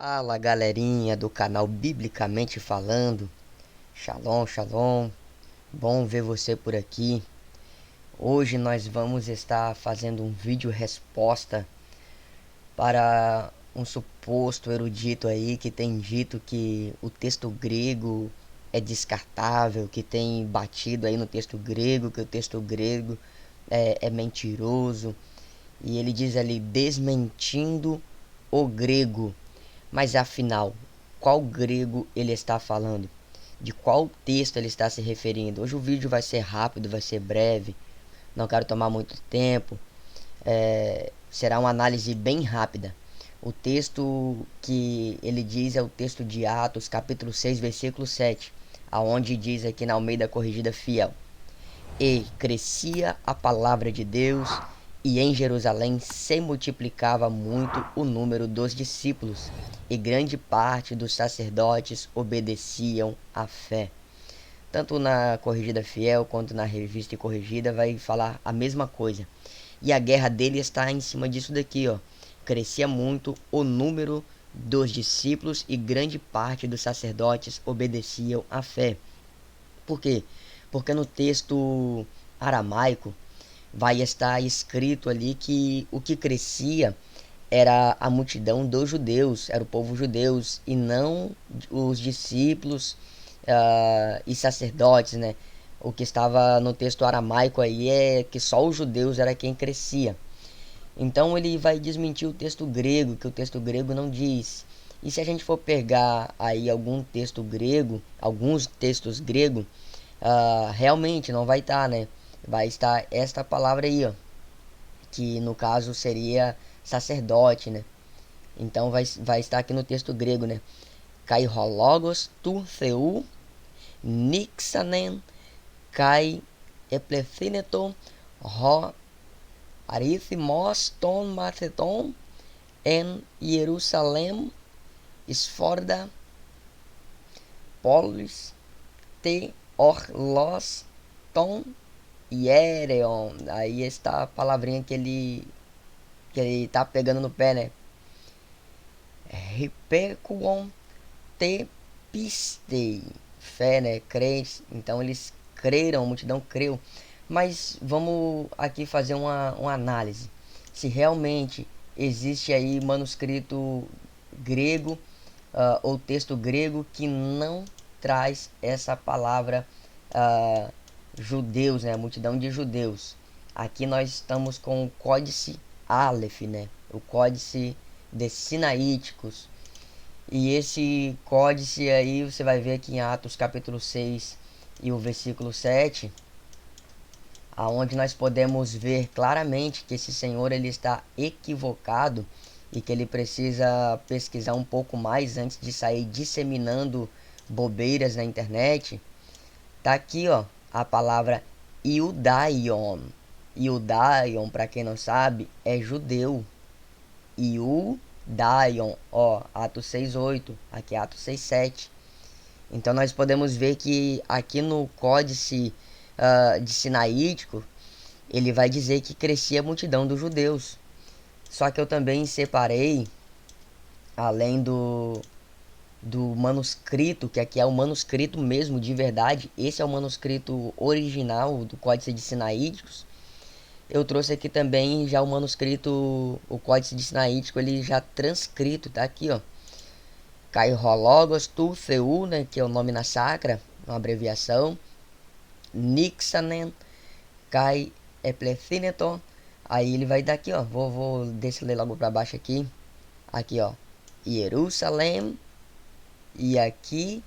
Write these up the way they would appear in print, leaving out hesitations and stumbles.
Fala galerinha do canal Biblicamente Falando, Shalom, Shalom, bom ver você por aqui. Hoje nós vamos estar fazendo um vídeo resposta para um suposto erudito aí que tem dito que o texto grego é descartável, que tem batido aí no texto grego, que o texto grego é mentiroso. E ele diz ali, desmentindo o grego. Mas afinal, qual grego ele está falando? De qual texto ele está se referindo? Hoje o vídeo vai ser rápido, vai ser breve, não quero tomar muito tempo. Será uma análise bem rápida. O texto que ele diz é o texto de Atos, capítulo 6, versículo 7, aonde diz aqui na Almeida Corrigida Fiel: E crescia a palavra de Deus, e em Jerusalém se multiplicava muito o número dos discípulos, e grande parte dos sacerdotes obedeciam à fé. Tanto na Corrigida Fiel quanto na Revista e Corrigida vai falar a mesma coisa. E a guerra dele está em cima disso daqui, ó. Crescia muito o número dos discípulos e grande parte dos sacerdotes obedeciam à fé. Por quê? Porque no texto aramaico vai estar escrito ali que o que crescia era a multidão dos judeus, era o povo judeus e não os discípulos e sacerdotes, né? O que estava no texto aramaico aí é que só os judeus era quem crescia. Então ele vai desmentir o texto grego, que o texto grego não diz. E se a gente for pegar aí algum texto grego, alguns textos gregos, realmente não vai estar, né? Vai estar esta palavra aí, ó, que no caso seria sacerdote, né? Então vai estar aqui no texto grego, né? Kairologos tu theu nixanen kai eplethineton ho arithmos ton matheton en Jerusalem esforda polis te orlos ton Hiereon. Aí está a palavrinha que ele tá pegando no pé, né? Ripecuon te pistei. Fé, né? Creis. Então eles creram, a multidão creu. Mas vamos aqui fazer uma análise. Se realmente existe aí manuscrito grego ou texto grego que não traz essa palavra judeus, né? A multidão de judeus. Aqui nós estamos com o Códice Aleph, né? O Códice de Sinaíticos. E esse códice aí você vai ver aqui em Atos capítulo 6 e o versículo 7, aonde nós podemos ver claramente que esse senhor ele está equivocado e que ele precisa pesquisar um pouco mais antes de sair disseminando bobeiras na internet. Tá aqui, ó, a palavra Iudaion. Iudaion, para quem não sabe, é judeu. Iudaion, ó, Atos 6:8, aqui é Atos 6:7. Então nós podemos ver que aqui no códice de Sinaítico, ele vai dizer que crescia a multidão dos judeus. Só que eu também separei, além do manuscrito, que aqui é o manuscrito mesmo de verdade, esse é o manuscrito original do Códice de Sinaíticos. Eu trouxe aqui também já o manuscrito, o Códice de Sinaítico, ele já transcrito, tá aqui, ó. Kairologos tu Theu, né, que é o nome na sacra, uma abreviação. Nixanen Kai Eplethineton. Aí ele vai dar aqui, ó. Vou descer logo para baixo aqui. Aqui, ó. Jerusalém. E aqui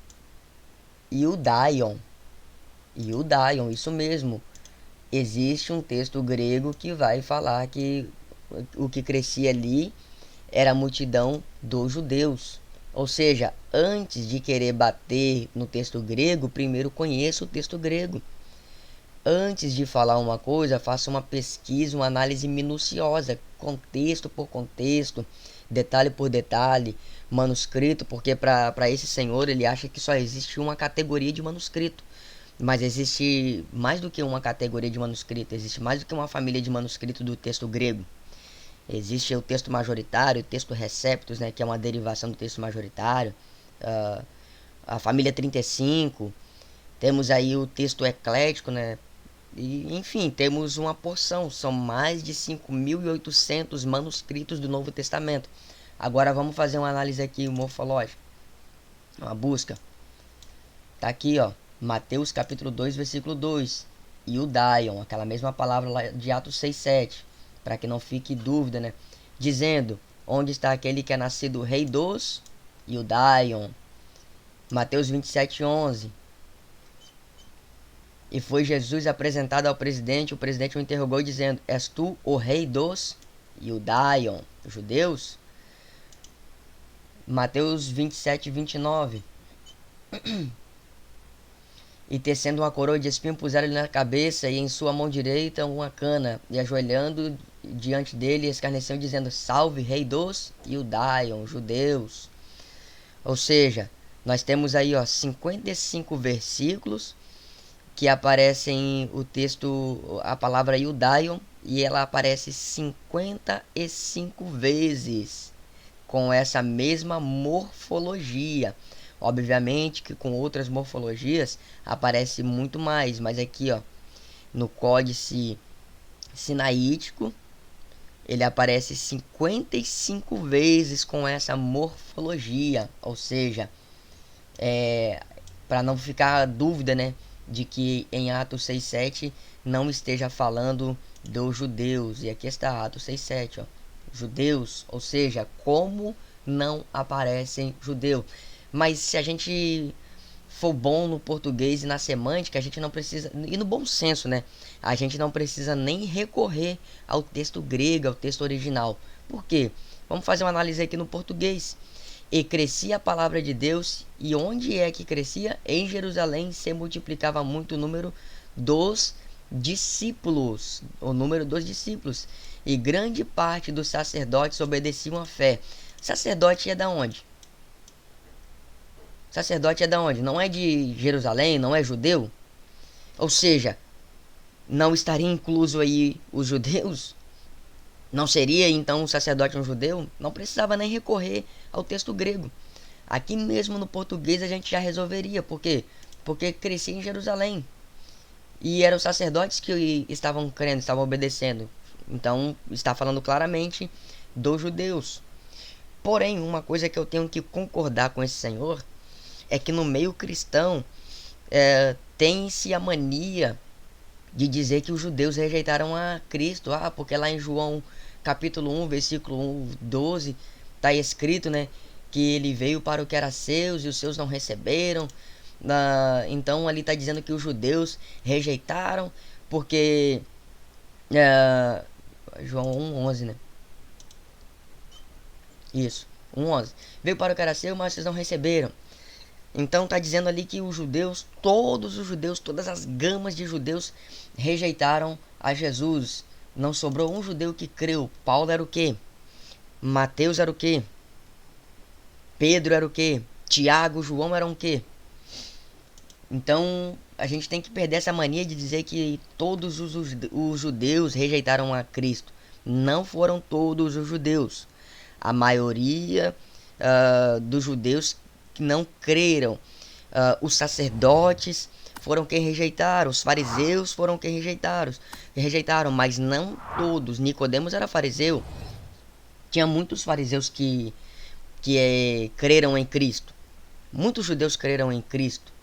Iudaion. Iudaion, isso mesmo. Existe um texto grego que vai falar que o que crescia ali era a multidão dos judeus. Ou seja, antes de querer bater no texto grego, primeiro conheça o texto grego. Antes de falar uma coisa, faça uma pesquisa, uma análise minuciosa, contexto por contexto, detalhe por detalhe, manuscrito, porque para esse senhor ele acha que só existe uma categoria de manuscrito. Mas existe mais do que uma categoria de manuscrito, existe mais do que uma família de manuscrito do texto grego. Existe o texto majoritário, o texto receptus, né, que é uma derivação do texto majoritário, a família 35, temos aí o texto eclético, né, e, enfim, temos uma porção, são mais de 5.800 manuscritos do Novo Testamento. Agora vamos fazer uma análise aqui morfológica, uma busca. Tá aqui, ó, Mateus capítulo 2, versículo 2, Iudaion, aquela mesma palavra lá de Atos 6:7, para que não fique dúvida, né? Dizendo, onde está aquele que é nascido rei dos Iudaion. Mateus 27:11. E foi Jesus apresentado ao presidente, o presidente o interrogou dizendo, és tu o rei dos Iudaion, judeus? Mateus 27:29. E tecendo uma coroa de espinho puseram-lhe na cabeça e em sua mão direita uma cana, e ajoelhando diante dele escarneceu dizendo, salve rei dos Iudaion, judeus. Ou seja, nós temos aí, ó, 55 versículos que aparecem o texto, a palavra Iudaion, e ela aparece 55 vezes com essa mesma morfologia. Obviamente que com outras morfologias aparece muito mais, mas aqui, ó, no códice sinaítico, ele aparece 55 vezes com essa morfologia, ou seja, para não ficar dúvida, né, de que em Atos 6:7 não esteja falando dos judeus. E aqui está Atos 6:7, ó, judeus, ou seja, como não aparecem judeu. Mas se a gente for bom no português e na semântica, a gente não precisa, e no bom senso, né? A gente não precisa nem recorrer ao texto grego, ao texto original. Por quê? Vamos fazer uma análise aqui no português. E crescia a palavra de Deus, e onde é que crescia? Em Jerusalém se multiplicava muito o número dos discípulos, o número dos discípulos, e grande parte dos sacerdotes obedeciam à fé. Sacerdote é da onde? Sacerdote é da onde? Não é de Jerusalém, não é judeu? Ou seja, não estaria incluso aí os judeus? Não seria então um sacerdote um judeu? Não precisava nem recorrer ao texto grego. Aqui mesmo no português a gente já resolveria. Por quê? Porque crescia em Jerusalém. E eram sacerdotes que estavam crendo, estavam obedecendo. Então está falando claramente dos judeus. Porém, uma coisa que eu tenho que concordar com esse senhor é que no meio cristão tem-se a mania de dizer que os judeus rejeitaram a Cristo. Porque lá em João capítulo 1, versículo 12, está escrito, né, que ele veio para o que era seus e os seus não receberam. Então ali está dizendo que os judeus rejeitaram porque João 1:11, né? Isso, 1:11. Veio para o que era seu, mas vocês não receberam. Então está dizendo ali que os judeus, todos os judeus, todas as gamas de judeus rejeitaram a Jesus. Não sobrou um judeu que creu. Paulo era o quê? Mateus era o quê? Pedro era o quê? Tiago, João eram o quê? Então a gente tem que perder essa mania de dizer que todos os judeus rejeitaram a Cristo. Não foram todos os judeus. A maioria dos judeus que não creram. Os sacerdotes foram quem rejeitaram, os fariseus foram quem rejeitaram, mas não todos. Nicodemos era fariseu. Tinha muitos fariseus que creram em Cristo. Muitos judeus creram em Cristo.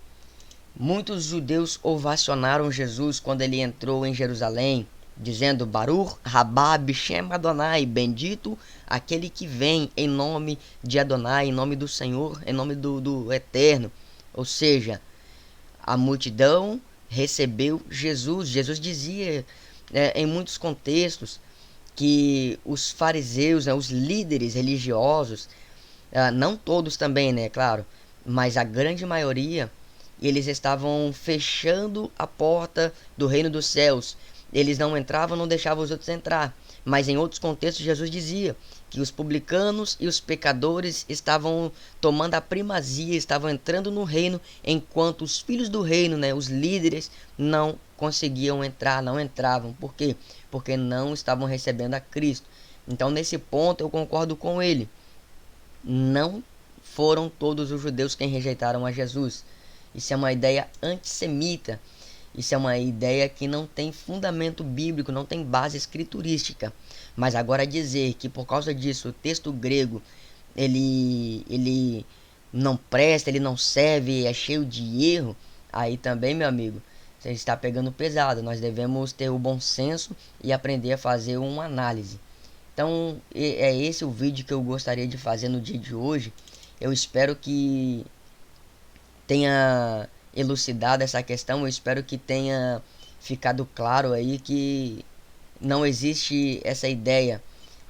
Muitos judeus ovacionaram Jesus quando ele entrou em Jerusalém, dizendo Baruch Rabá Bishem Adonai, bendito aquele que vem em nome de Adonai, em nome do Senhor, em nome do Eterno. Ou seja, a multidão recebeu Jesus. Jesus dizia em muitos contextos que os fariseus, os líderes religiosos, não todos também, né, claro, mas a grande maioria, eles estavam fechando a porta do reino dos céus. Eles não entravam, não deixavam os outros entrar. Mas em outros contextos Jesus dizia que os publicanos e os pecadores estavam tomando a primazia, estavam entrando no reino, enquanto os filhos do reino, né, os líderes, não conseguiam entrar, não entravam. Por quê? Porque não estavam recebendo a Cristo. Então, nesse ponto, eu concordo com ele. Não foram todos os judeus quem rejeitaram a Jesus. Isso é uma ideia antissemita. Isso é uma ideia que não tem fundamento bíblico, não tem base escriturística. Mas agora dizer que por causa disso o texto grego ele não presta, ele não serve, é cheio de erro, aí também, meu amigo, você está pegando pesado. Nós devemos ter o bom senso e aprender a fazer uma análise. Então, é esse o vídeo que eu gostaria de fazer no dia de hoje. Eu espero que tenha elucidado essa questão. Eu espero que tenha ficado claro aí que não existe essa ideia,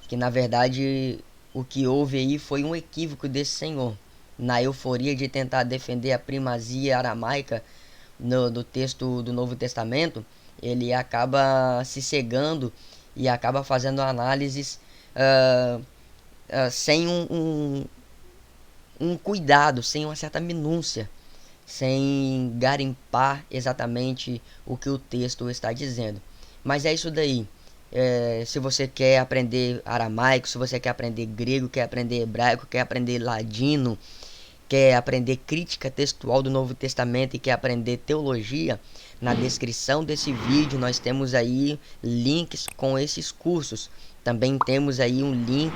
que na verdade o que houve aí foi um equívoco desse senhor, na euforia de tentar defender a primazia aramaica do texto do Novo Testamento. Ele acaba se cegando e acaba fazendo análises sem um cuidado, sem uma certa minúcia, sem garimpar exatamente o que o texto está dizendo. Mas é isso daí. Se você quer aprender aramaico, se você quer aprender grego, quer aprender hebraico, quer aprender ladino, quer aprender crítica textual do Novo Testamento e quer aprender teologia, na descrição desse vídeo nós temos aí links com esses cursos. Também temos aí um link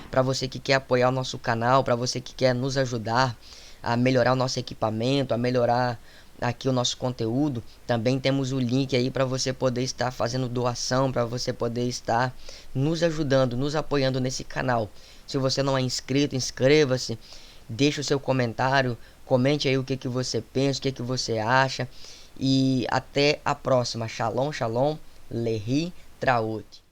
para você que quer apoiar o nosso canal, para você que quer nos ajudar a melhorar o nosso equipamento, a melhorar aqui o nosso conteúdo. Também temos o link aí para você poder estar fazendo doação, para você poder estar nos ajudando, nos apoiando nesse canal. Se você não é inscrito, inscreva-se, deixe o seu comentário, comente aí o que você pensa, o que você acha. E até a próxima. Shalom, shalom, lehi traot.